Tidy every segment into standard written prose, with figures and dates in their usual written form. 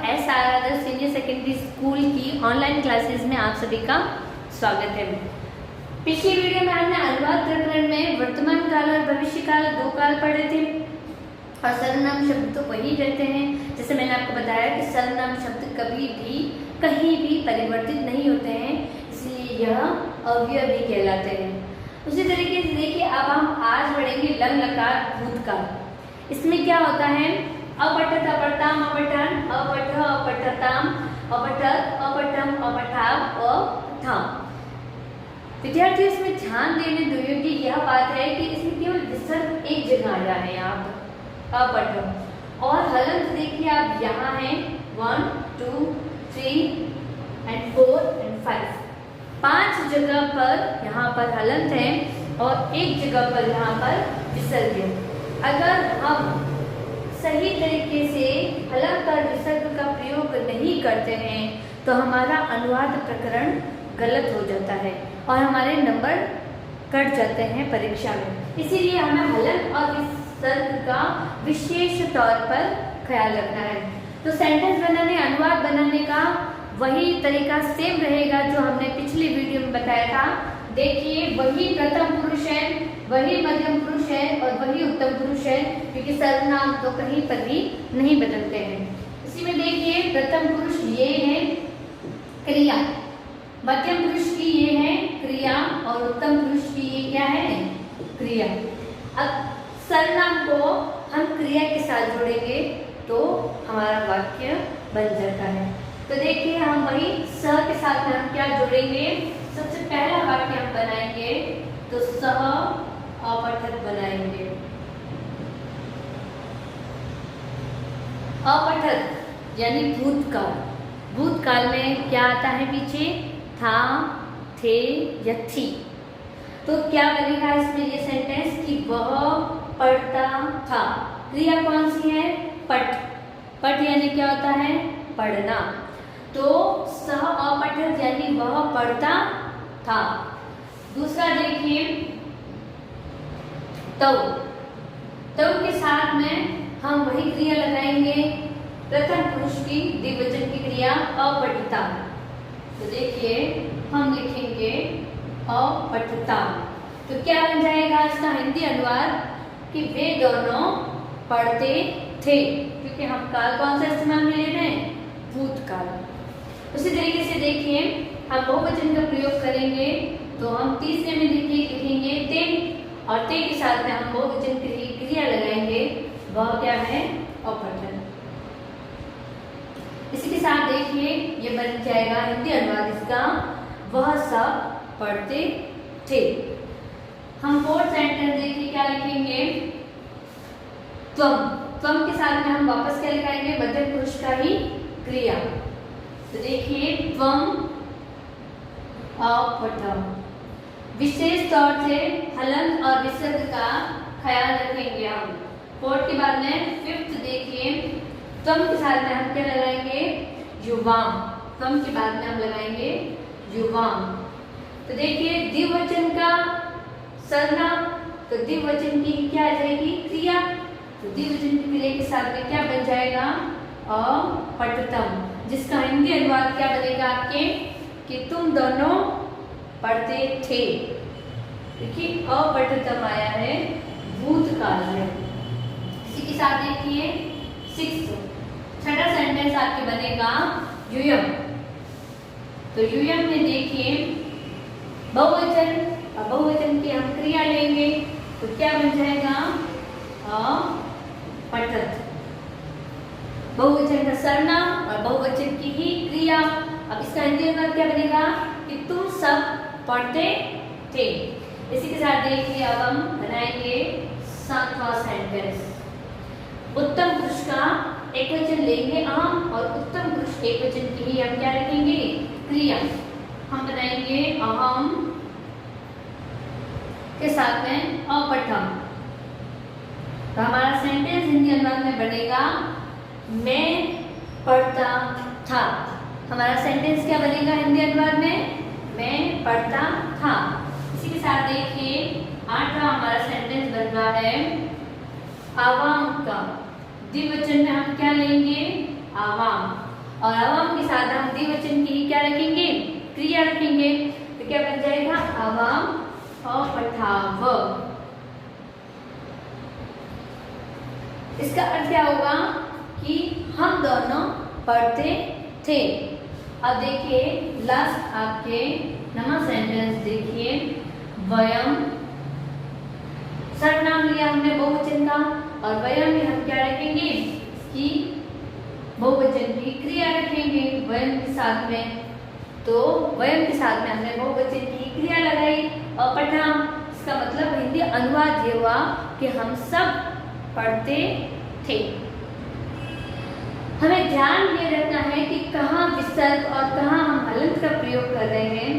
S R आदर्श senior secondary school की online classes में आप सभी का स्वागत है। पिछली वीडियो में हमने अनुवाद प्रकरण में वर्तमान काल और भविष्य काल दो काल पढ़े थे और सर्वनाम शब्द तो वही रहते हैं। जैसे मैंने आपको बताया कि सर्वनाम शब्द कभी भी कहीं भी परिवर्तित नहीं होते हैं, इसलिए यह अव्यय भी कहलाते हैं। उसी तरीके से देखिए, अब हम आज पढ़ेंगे लंग लकार भूतकाल। इसमें क्या होता है? अपठत अपठताम अपठन, अपठ अपठताम अपठत अपठम अपठाव अपठाम। विद्यार्थियों इसमें ध्यान देने योग्य यह बात है कि इसमें केवल विसर्ग एक जगह आ रहा है, यहाँ पर अपठम। और हलंत देखिए आप यहाँ हैं 1 2 3 and 4 and 5, 5 जगह पर यहाँ पर हलंत है और एक जगह पर यहाँ पर विसर्ग है। अगर हम सही तरीके से हलंत और विसर्ग का प्रयोग नहीं करते हैं तो हमारा अनुवाद प्रकरण गलत हो जाता है और हमारे नंबर कट जाते हैं परीक्षा में। इसीलिए हमें हलंत और विसर्ग का विशेष तौर पर ख्याल रखना है। तो सेंटेंस बनाने, अनुवाद बनाने का वही तरीका सेम रहेगा जो हमने पिछली वीडियो में बताया था। देखिए, वही प्रथम पुरुष है, वही मध्यम पुरुष है और वही उत्तम पुरुष है, क्योंकि सर्वनाम तो कहीं पर भी नहीं बदलते हैं। इसी में देखिए, प्रथम पुरुष ये है क्रिया, मध्यम पुरुष की ये है क्रिया और उत्तम पुरुष की ये क्या है? क्रिया। अब सर्वनाम को हम क्रिया के साथ जोड़ेंगे तो हमारा वाक्य बन जाता है। तो देखिए, हम वही स के साथ में हम क्या जोड़ेंगे? सबसे पहला वाक्य हम बनाएंगे तो सह अपठत बनाएंगे। अपठत यानी भूतकाल। भूतकाल में क्या आता है पीछे? था, थे या थी। तो क्या बनेगा इसमें ये सेंटेंस कि वह पढ़ता था। क्रिया कौन सी है? पठ। पठ यानी क्या होता है? पढ़ना। तो सह अपठत यानी वह पढ़ता था। दूसरा देखिए, तव। तव के साथ में हम वही क्रिया लगाएंगे, प्रथम पुरुष की द्विवचन की क्रिया अपठिता। तो देखिए, हम लिखेंगे अपठिता। तो क्या बन जाएगा इसका हिंदी अनुवाद कि वे दोनों पढ़ते थे, क्योंकि हम काल कौन सा इस्तेमाल में ले रहे हैं? भूतकाल। उसी तरीके से देखिए, हम बहुवचन का प्रयोग करेंगे तो हम तीसरे में लिखेंगे ते, और ते के साथ में हम बहुवचन की क्रिया लगाएंगे, वह क्या है? अपठन। इसी के साथ देखिए, ये बन जाएगा हिंदी अनुवाद इसका, वह सब पढ़ते थे। हम फोर्थ सेंटेंस देखिए क्या लिखेंगे? त्वम। त्वम के साथ में हम वापस क्या लिखाएंगे? मध्यम पुरुष का ही क्रिया। तो देखिए, त्वम अपठम। विशेष तौर से हलंत और विसर्ग का ख्याल रखेंगे हम। फोर्थ के बाद में फिफ्थ देखिए, त्वम के साथ में हम क्या लगाएंगे? युवाम। त्वम के बाद में हम लगाएंगे युवाम। तो देखिए, द्विवचन का सर्वनाम, तो द्विवचन की क्या आ जाएगी? क्रिया। तो द्विवचन की क्रिया के साथ में क्या बन जाएगा? अपठतम, जिसका हिंदी अनुवाद क्या बनेगा आपके कि तुम दोनों पढ़ते थे। देखिए, अपठतम आया है भूतकाल में। इसी के साथ देखिए, छठा सेंटेंस आपके बनेगा यूयम। तो यूयम में देखिए बहुवचन, और बहुवचन की हम क्रिया लेंगे तो क्या बन जाएगा? अपठत। बहुवचन का सर्वनाम और बहुवचन की ही क्रिया। अब इसका हिंदी अनुवाद क्या बनेगा कि तुम सब पढ़ते थे। इसी के साथ देखिए, अब हम बनाएंगे सातवां सेंटेंस। उत्तम पुरुष का एक वचन लेंगे अहम, और उत्तम पुरुष एक वचन की ही हम क्या रखेंगे? क्रिया। हम बनाएंगे अहम के साथ में अपठम। तो हमारा सेंटेंस हिंदी अनुवाद में बनेगा मैं पढ़ता था। हमारा सेंटेंस क्या बनेगा हिंदी अनुवाद में? मैं पढ़ता था। इसी के साथ देखिए, आठवां हमारा सेंटेंस बन रहा है आवाम का। द्विवचन में हम क्या लेंगे? आवाम। और आवाम के साथ हम द्विवचन की क्या रखेंगे, क्रिया रखेंगे। तो क्या बन जाएगा, आवाम अपठाव। इसका अर्थ क्या होगा कि हम दोनों पढ़ते थे। अब देखिए लास्ट आपके नवा सेंटेंस देखिए, वयम सर्वनाम लिया हमने बहुवचन का, और वयम में हम क्या रखेंगे कि बहुवचन की क्रिया रखेंगे वयम के साथ में। तो वयम के साथ में हमने बहुवचन की क्रिया लगाई और पठाम। इसका मतलब हिंदी अनुवाद ये हुआ कि हम सब पढ़ते थे। हमें ध्यान ये रखना है कि कहाँ विसर्ग और कहाँ हम हलंत का प्रयोग कर रहे हैं,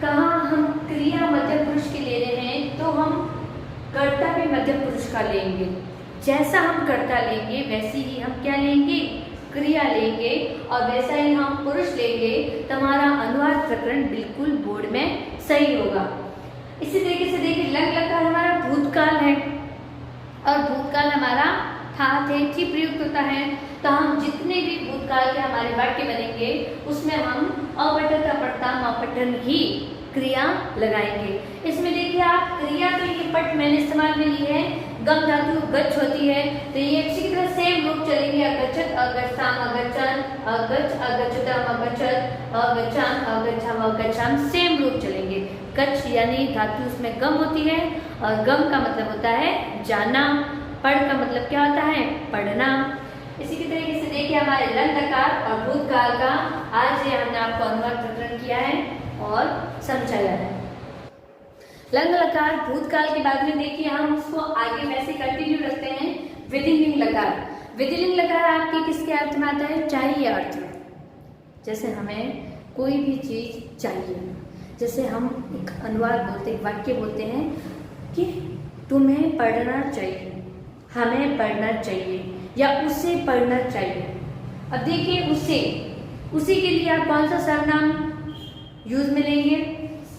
कहाँ हम क्रिया मध्यम पुरुष की ले रहे हैं, तो हम कर्ता भी मध्यम पुरुष का लेंगे। जैसा हम कर्ता लेंगे वैसे ही हम क्या लेंगे, क्रिया लेंगे, और वैसा ही हम पुरुष लेंगे, तो हमारा अनुवाद प्रकरण बिल्कुल बोर्ड में सही होगा। इसी तरीके से देखिए लंग लकार हमारा भूतकाल है, और भूतकाल हमारा था थे थी प्रयुक्त होता है। तो हम जितने भी भूतकाल के हमारे वाक्य बनेंगे उसमें हम अपठित अपठ्यम अपठन ही क्रिया लगाएंगे। इसमें देखिए आप क्रिया तो ये पट मैंने इस्तेमाल में ली है, गम धातु गच्छ होती है, तो ये इसी की तरह सेम रूप चलेंगे, अगच्छत अगच्छाम अगच्छन, अगच्छ अगच्छतम अगच्छत, अगच्छाम अगच्छाम अगच्छाम, सेम रूप चलेंगे। गच्छ यानी धातु उसमें गम होती है, और गम का मतलब होता है जाना, पढ़ का मतलब क्या होता है, पढ़ना। इसी के तरीके से देखिए हमारे लंग लकार और भूतकाल का आज ये हमने आपको अनुवाद प्रकरण किया है और समझाया है। लंग लकार भूतकाल के बाद में देखिए हम उसको आगे वैसे कंटिन्यू रखते हैं। विधिलिंग लकार, विधिलिंग लकार आपके किसके अर्थ में आता है, चाहिए अर्थ में। जैसे हमें कोई भी चीज चाहिए, जैसे हम एक अनुवाद बोलते हैं, वाक्य बोलते हैं कि तुम्हें पढ़ना चाहिए, हमें पढ़ना चाहिए, या उसे पढ़ना चाहिए। अब देखिए उसी के लिए आप कौन सा सर्वनाम यूज में लेंगे,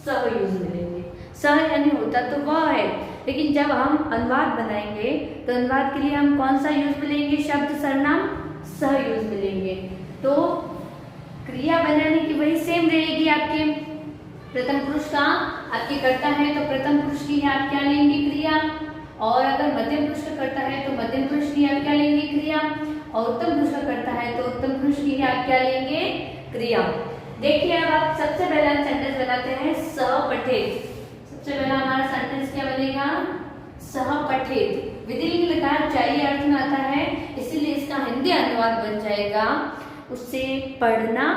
सह यूज में लेंगे। सह यानी होता तो वह है, लेकिन जब हम अनुवाद बनाएंगे तो अनुवाद के लिए हम कौन सा यूज में लेंगे, शब्द सर्वनाम सह यूज में लेंगे। तो क्रिया बनाने की वही सेम रहेगी आपके। प्रथम पुरुष का आपके करता है तो प्रथम पुरुष की आप क्या लेंगे, क्रिया, और अगर मध्यम पुरुष का करता है तो मध्यम पुरुष की आप क्या लेंगे, क्रिया, और उत्तम पुरुष का करता है तो उत्तम पुरुष की आप क्या लेंगे, क्रिया। देखिए अब आप सबसे पहला सेंटेंस बनाते हैं सह पठित। सबसे पहला हमारा सेंटेंस क्या बनेगा, सह पठित। विधिलिंग लकार चाहिए अर्थ में आता है, इसीलिए इसका हिंदी अनुवाद बन जाएगा उसे पढ़ना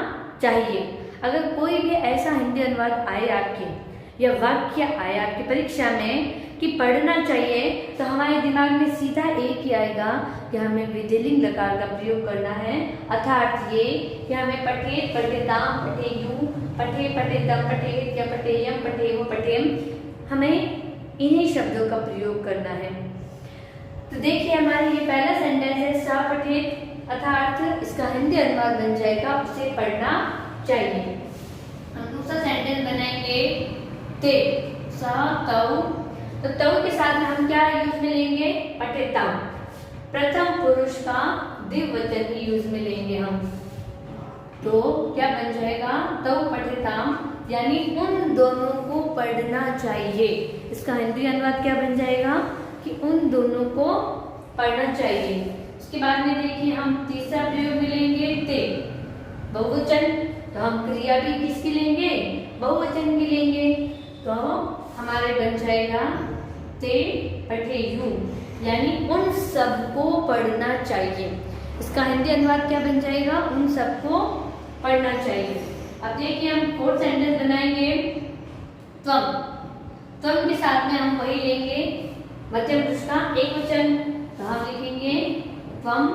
चाहिए। अगर कोई भी ऐसा हिंदी अनुवाद आए आपके, या वाक्य आए आपकी परीक्षा में कि पढ़ना चाहिए, तो हमारे दिमाग में सीधा एक ही आएगा कि हमें विधिलिंग लकार का प्रयोग करना है। अर्थात ये कि हमें पठेत पठेताम पठेयु पठे पठेतम पठेत या पठेयम पठेव पठेम, हमें इन्हीं शब्दों का प्रयोग करना है। तो देखिए हमारे ये पहला सेंटेंस है सह पठेत, अर्थात इसका हिंदी अनुवाद बन जाएगा उसे पढ़ना चाहिए। हम दूसरा सेंटेंस बनाएंगे ते, सह तौ। तो तौ के साथ में हम क्या यूज में लेंगे, पठेताम। प्रथम पुरुष का द्विवचन ही यूज में लेंगे हम, तो क्या बन जाएगा, तौ पठेताम, यानी उन दोनों को पढ़ना चाहिए। इसका हिंदी अनुवाद क्या बन जाएगा कि उन दोनों को पढ़ना चाहिए। उसके बाद में देखिए हम तीसरा प्रयोग में लेंगे ते, बहुवचन, तो हम क्रिया भी किसकी लेंगे, बहुवचन की लेंगे, तो हमारे बन जाएगा ते पठेयु, यानी उन सबको पढ़ना चाहिए। इसका हिंदी अनुवाद क्या बन जाएगा, उन सबको पढ़ना चाहिए। अब देखिए हम फोर्थ सेंटेंस बनाएंगे त्वम। त्वम के साथ में हम वही लेंगे मध्यम पुरुष का एक वचन, तो हम लिखेंगे त्वम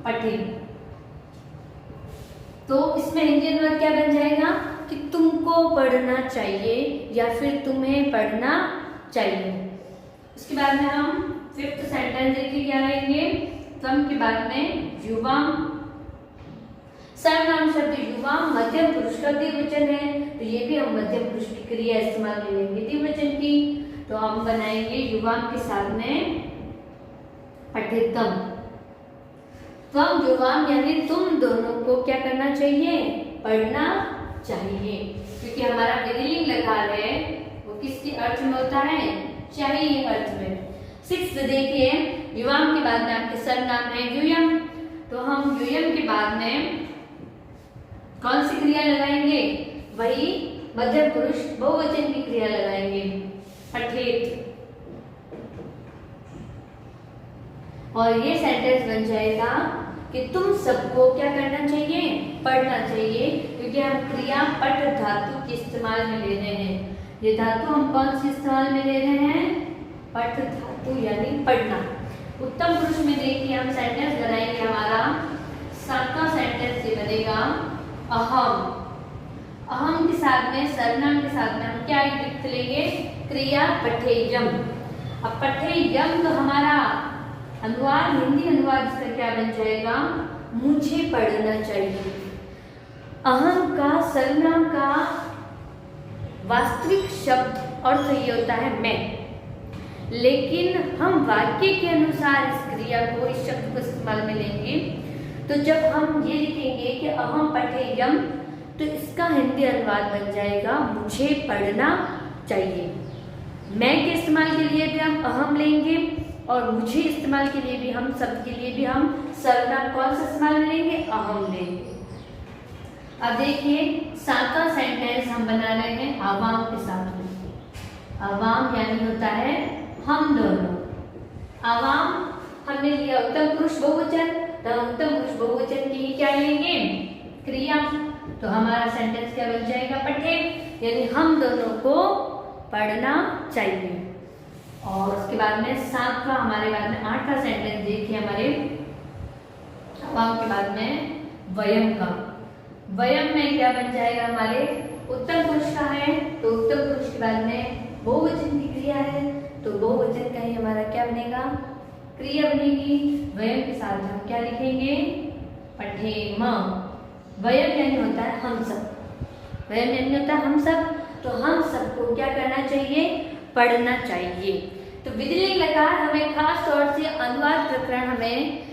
पठे। तो इसमें हिंदी अनुवाद क्या बन जाएगा कि तुमको पढ़ना चाहिए या फिर तुम्हें पढ़ना चाहिए। उसके बाद में हम फिफ्थ सेंटेंस देखिए क्या लेंगे, त्वम के बाद में युवाम। सर्वनाम शब्द युवाम मध्यम पुरुष का द्विवचन है, तो ये भी हम मध्यम पुरुष की क्रिया इस्तेमाल में लेंगे द्विवचन की, तो हम बनाएंगे युवाम के साथ में पठितम। त्वम युवाम यानी तुम दोनों को क्या करना चाहिए? पढ़ना चाहिए, क्योंकि हमारा विधिलिंग लकार है वो किसके अर्थ में होता है? चाहिए अर्थ में। 6 देखिए, युवाम के बाद में आपके सर्वनाम है यूयम, तो हम यूयम के बाद में कौन सी क्रिया लगाएंगे? वही मध्यम पुरुष बहुवचन की क्रिया लगाएंगे, पठेत। और ये सेंटेंस बन जाएगा कि तुम सबको क्या करना चाहिए? पढ़ना चाहिए, क्योंकि हम क्रिया पठ धातु के इस्तेमाल में ले रहे हैं। ये धातु हम कौन सी इस्तेमाल में ले रहे हैं? पठ धातु यानी पढ़ना। उत्तम पुरुष में देखिए हम सेंटेंस बनाएंगे, हमारा सबका सेंटेंस ये बनेगा अहम। अहम के साथ में सर्वनाम के साथ में हम क्या युक्त लेंगे? क्रिया पठेयम। अब पठेयम तो हमारा अनुवाद, हिंदी अनुवाद इसका क्या बन जाएगा? मुझे पढ़ना चाहिए। अहम का सर्वनाम का वास्तविक शब्द अर्थ ये होता है मैं, लेकिन हम वाक्य के अनुसार इस क्रिया को, इस शब्द को इस्तेमाल में लेंगे। तो जब हम ये लिखेंगे कि अहम पठेयम, तो इसका हिंदी अनुवाद बन जाएगा मुझे पढ़ना चाहिए। मैं के इस्तेमाल के लिए भी हम अहम लेंगे, और मुझे इस्तेमाल के लिए भी, हम सब के लिए भी हम सर्वनाम कौन सा इस्तेमाल में लेंगे? अहम लेंगे। अब देखिए साका सेंटेंस हम बना रहे हैं आवाम के साथ में। आवाम यानी होता है हम दोनों। आवाम हमने लिया उत्तम पुरुष बहुवचन, तो उत्तम पुरुष बहुवचन की ही क्या लेंगे? क्रिया। तो हमारा सेंटेंस क्या बन जाएगा? पठे, यानी हम दोनों को पढ़ना चाहिए। और उसके बाद में 7वां, हमारे बाद में 8वां सेंटेंस देखिए हमारे आवाम के बाद में वयम का। वयम में क्या बन जाएगा? हमारे उत्तम पुरुष का है, तो उत्तम पुरुष के बाद में बहुवचन की क्रिया है, तो बहुवचन का ही हमारा क्या बनेगा? क्रिया बनेगी। वयम के साथ हम क्या लिखेंगे? पठेम। वयम यानी होता है हम सब। वयम यानी होता है हम सब, तो हम सबको क्या करना चाहिए? पढ़ना चाहिए। तो विधिलिंग लकार हमें खास तौर से अनुवाद प्रकरण हमें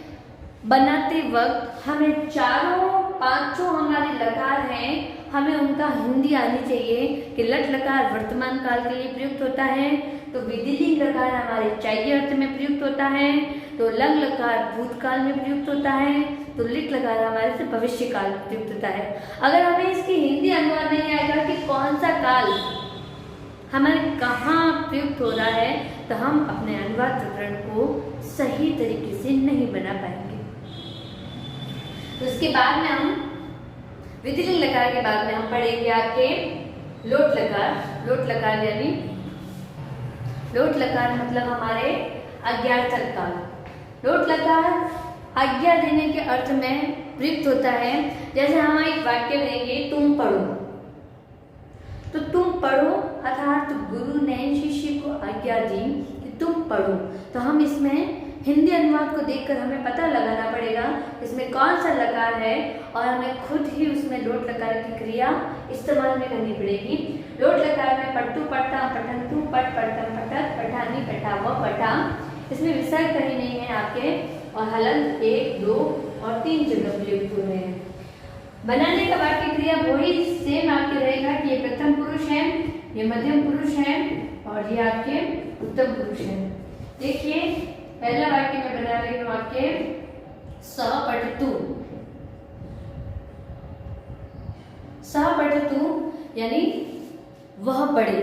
बनाते वक्त हमें चारों पांचों हमारे लकार हैं, हमें उनका हिंदी आनी चाहिए कि लट लकार वर्तमान काल के लिए प्रयुक्त होता है, तो विधिलिंग लकार हमारे चाहिए अर्थ में प्रयुक्त होता है, तो लंग लकार भूतकाल में प्रयुक्त होता है, तो लिट लकार हमारे से भविष्य काल में प्रयुक्त होता है। अगर हमें इसकी हिंदी अनुवाद नहीं आएगा कि कौन सा काल हमारे कहाँ प्रयुक्त हो रहा है, तो हम अपने अनुवाद प्रकरण को सही तरीके से नहीं बना पाएंगे। तो उसके बाद में हम विधिलिंग लकार के बाद में हम पढ़ेंगे आपके लोट लकार। लोट लकार यानी लोट लकार मतलब हमारे अज्ञार्थक काल। लोट लकार आज्ञा देने के अर्थ में प्रयुक्त होता है। जैसे हम एक वाक्य लेंगे, तुम पढ़ो, तो तुम पढ़ो अर्थात गुरु ने शिष्य को आज्ञा दी कि तुम पढ़ो, तो हम इसमें हिंदी अनुवाद को देखकर हमें पता लगाना पड़ेगा इसमें कौन सा लकार है, और हमें खुद ही उसमें लोट लकार की क्रिया इस्तेमाल में करनी पड़ेगी। लोट लकार में पट्टू पट्टा, पठंतु पट, पट्टम पटत, पठानी पठाव पठा, इसमें विसर्ग कहीं नहीं है आपके, और हलंत 1, 2 और 3 जगह प्रयुक्त हुए हैं। बनाने का वाक्य क्रिया वही सेम आपके रहेगा कि ये प्रथम पुरुष है, ये मध्यम पुरुष है, और ये आपके उत्तम पुरुष है। देखिए पहला वाक्य में बना रही हूँ वाक्य सह पठतु। सह पठतु यानी वह पढ़े।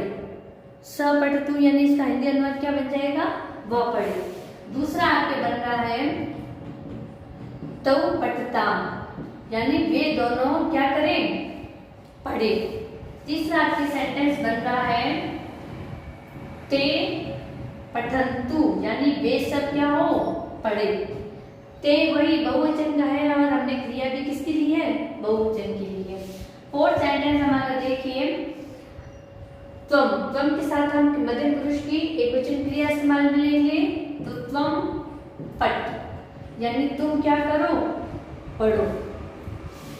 सह पठतु यानी इसका हिंदी अनुवाद क्या बन जाएगा? वह पढ़े। दूसरा आपके बन रहा है तौ पठता, यानी वे दोनों क्या करें? पढ़े। तीसरा आपकी सेंटेंस बन रहा है ते पठंतु, यानी वे सब क्या हो? पढ़े। ते वही बहुवचन का है, और हमने क्रिया भी किसके लिए है? बहुवचन के लिए। फोर्थ सेंटेंस हमारा देखिए त्वम। त्वम के साथ हम मध्यम पुरुष की एकवचन क्रिया इस्तेमाल में लेंगे, तो त्वम पठ, यानी तुम क्या करो? पढ़ो।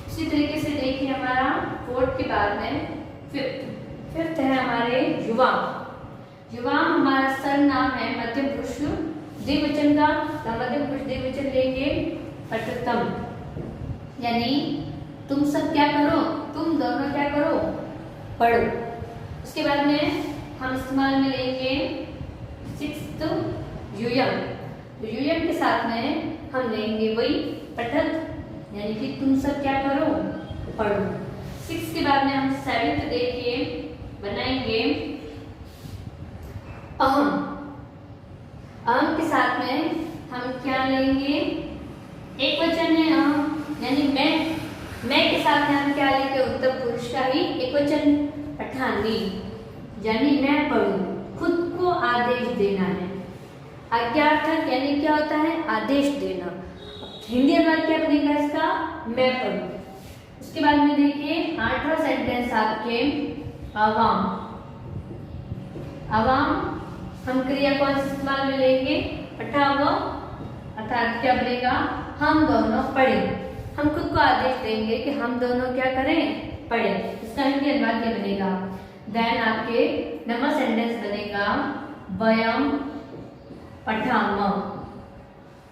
इसी तरीके से देखिए हमारा फोर्थ के बाद में फिफ्थ है हमारे युवा। युवा हमारा सर्वनाम है मध्यम पुरुष द्विवचन का, तो मध्यम पुरुष द्विवचन लेंगे पठतम। यानी तुम सब क्या करो, तुम दोनों क्या करो, पढ़ो। उसके बाद में हम इस्तेमाल में लेंगे सिक्स्थ यूयम। तो यूयम के साथ में हम लेंगे वही पठत, यानी कि तुम सब क्या करो, पढ़ो। सिक्स के बाद में हम सेवेंथ देखिए बनाएंगे अहम। अहम के साथ में हम क्या लेंगे, एक वचन है अहम, यानी मैं के साथ में हम क्या लेंगे, उत्तर पुरुष का ही एक वचन पठानी, यानी मैं पढ़ूं, खुद को आदेश देना है। आज्ञार्थक यानी क्या होता है, आदेश देना। हिंदी अनुवाद क्या बनेगा इसका, मैं पढ़ूं। उसके बाद में देखिए 8वां सेंटेंस आपके आवाम। आवाम हम क्रिया कौन से इस्तेमाल में लेंगे, पठाव, अर्थात क्या बनेगा, हम दोनों पढ़ें। हम खुद को आदेश देंगे कि हम दोनों क्या करें, पढ़ें। इसका हिंदी अनुवाद क्या बनेगा। देन आपके नंबर सेंटेंस बनेगा वयम पठाम।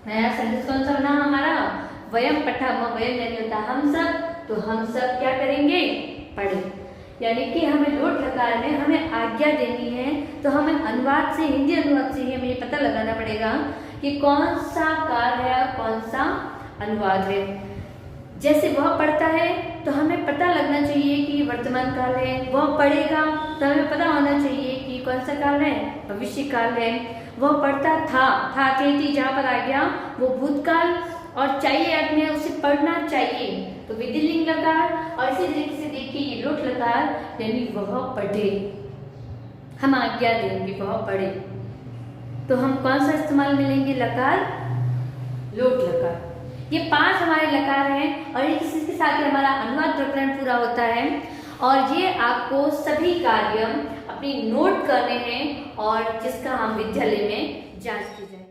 नया सेंटेंस कौन सा बना हमारा, वयम पठाम। वयम यानी होता हम सब, तो हम सब क्या करेंगे, पढ़ें। यानी कि हमें लोट लकार में हमें आज्ञा देनी है, तो हमें अनुवाद से, हिंदी अनुवाद से ही हमें ये पता लगाना पड़ेगा कि कौन सा काल है और कौन सा अनुवाद है। जैसे वह पढ़ता है तो हमें पता लगना चाहिए कि वर्तमान काल है, वह पढ़ेगा तो हमें पता होना चाहिए कि कौन सा काल है, भविष्य काल है। वह पढ़ता था थी जहाँ पर आ गया वो भूतकाल, और चाहिए अर्थ में उसे पढ़ना चाहिए तो विधिलिंग लकार, और इसी तरीके से देखिए ये लोट लकार, यानी वह पढ़े, हम आज्ञा देंगे वह पढ़े, तो हम कौन सा इस्तेमाल में लेंगे, लकार, लोट लकार। ये 5 हमारे लकार हैं और इसी के साथ ही हमारा अनुवाद प्रकरण पूरा होता है। और ये आपको सभी कार्य अपनी नोट करने हैं और जिसका हम विद्यालय में जांच की जाए।